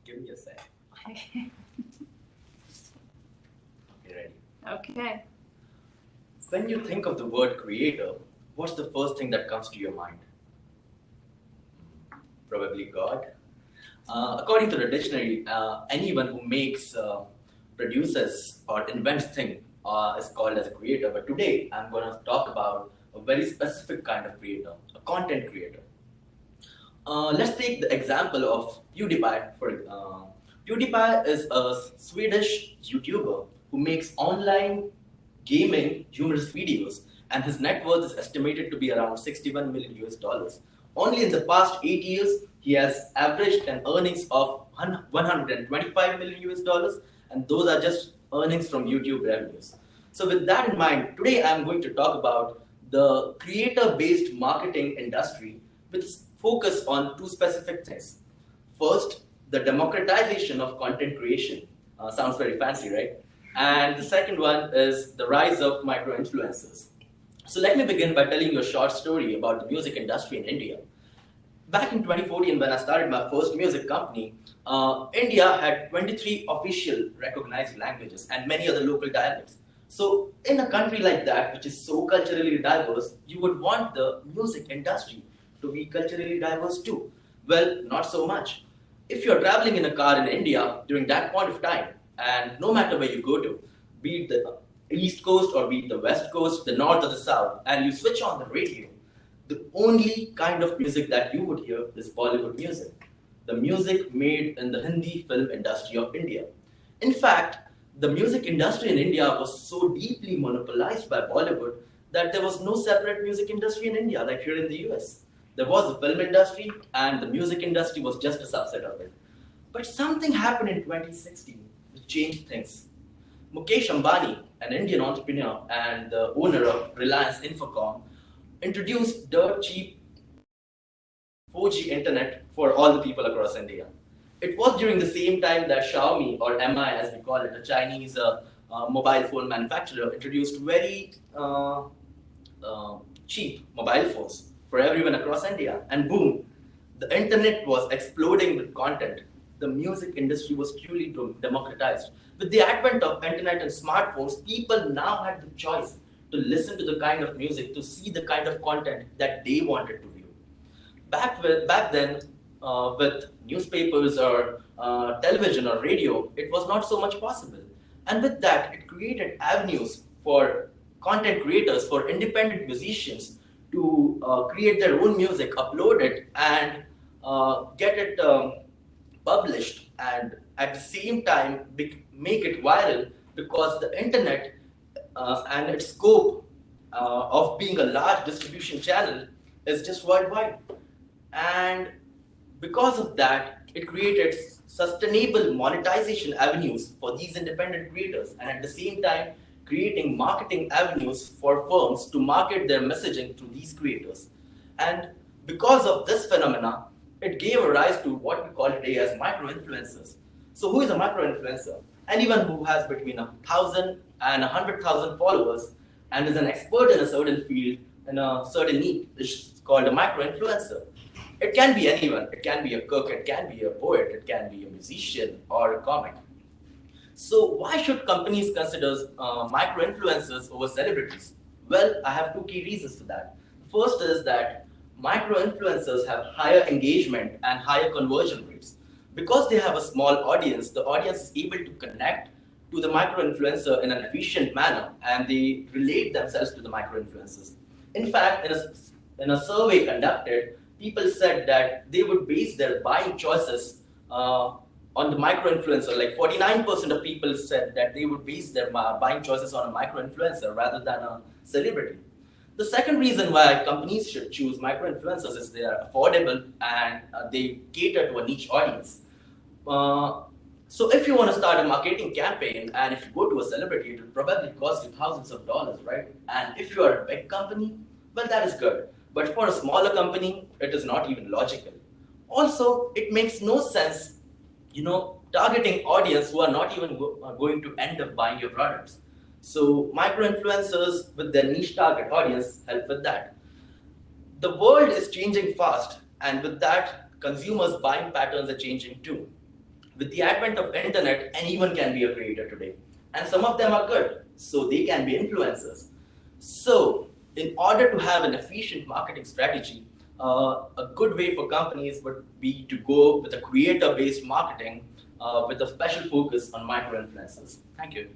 Give me a sec. Okay. Okay, ready. Okay. When you think of the word creator, what's the first thing that comes to your mind? Probably God. According to the dictionary, anyone who makes, produces, or invents things is called as a creator. But today, I'm going to talk about a very specific kind of creator, a content creator. Let's take the example of PewDiePie. PewDiePie is a Swedish YouTuber who makes online gaming humorous videos, and his net worth is estimated to be around 61 million US dollars. Only in the past 8 years, he has averaged an earnings of 125 million US dollars, and those are just earnings from YouTube revenues. So, with that in mind, today I'm going to talk about the creator based marketing industry with focus on two specific things. First, the democratization of content creation. Sounds very fancy, right? And the second one is the rise of micro influencers. So let me begin by telling you a short story about the music industry in India. Back in 2014, when I started my first music company, India had 23 official recognized languages and many other local dialects. So, in a country like that, which is so culturally diverse, you would want the music industry to be culturally diverse too. Well, not so much. If you're traveling in a car in India during that point of time, and no matter where you go to, be it the East Coast or be it the West Coast, the North or the South, and you switch on the radio, the only kind of music that you would hear is Bollywood music, the music made in the Hindi film industry of India. In fact, the music industry in India was so deeply monopolized by Bollywood that there was no separate music industry in India like here in the US. There was a film industry, and the music industry was just a subset of it. But something happened in 2016 which changed things. Mukesh Ambani, an Indian entrepreneur and the owner of Reliance Infocom, introduced dirt cheap 4G internet for all the people across India. It was during the same time that Xiaomi, or MI as we call it, a Chinese mobile phone manufacturer, introduced very cheap mobile phones for everyone across India. And boom, the internet was exploding with content. The music industry was truly democratized. With the advent of internet and smartphones, people now had the choice to listen to the kind of music, to see the kind of content that they wanted to view. Back then, with newspapers or television or radio, it was not so much possible. And with that, it created avenues for content creators, for independent musicians to create their own music, upload it, and get it published, and at the same time make it viral, because the internet and its scope of being a large distribution channel is just worldwide. And because of that, it created sustainable monetization avenues for these independent creators, and at the same time, creating marketing avenues for firms to market their messaging to these creators. And because of this phenomena, it gave a rise to what we call today as micro influencers. So, who is a micro influencer? Anyone who has between 1,000 and 100,000 followers and is an expert in a certain field, in a certain need, is called a micro influencer. It can be anyone. It can be a cook, it can be a poet, it can be a musician or a comic. So why should companies consider micro-influencers over celebrities? Well, I have two key reasons for that. First is that micro-influencers have higher engagement and higher conversion rates. Because they have a small audience, the audience is able to connect to the micro-influencer in an efficient manner, and they relate themselves to the micro-influencers. In fact, in a survey conducted, people said that they would base their buying choices on the micro-influencer. Like 49% of people said that they would base their buying choices on a micro-influencer rather than a celebrity. The second reason why companies should choose micro-influencers is they are affordable, and they cater to a niche audience. So if you want to start a marketing campaign and if you go to a celebrity, it will probably cost you thousands of dollars, right? And if you are a big company, well, that is good. But for a smaller company, it is not even logical. Also, it makes no sense, targeting audience who are not even going to end up buying your products. So micro-influencers with their niche target audience help with that. The world is changing fast, and with that, consumers' buying patterns are changing too. With the advent of internet, anyone can be a creator today. And some of them are good, so they can be influencers. So, in order to have an efficient marketing strategy, a good way for companies would be to go with a creator-based marketing with a special focus on micro-influencers. Thank you.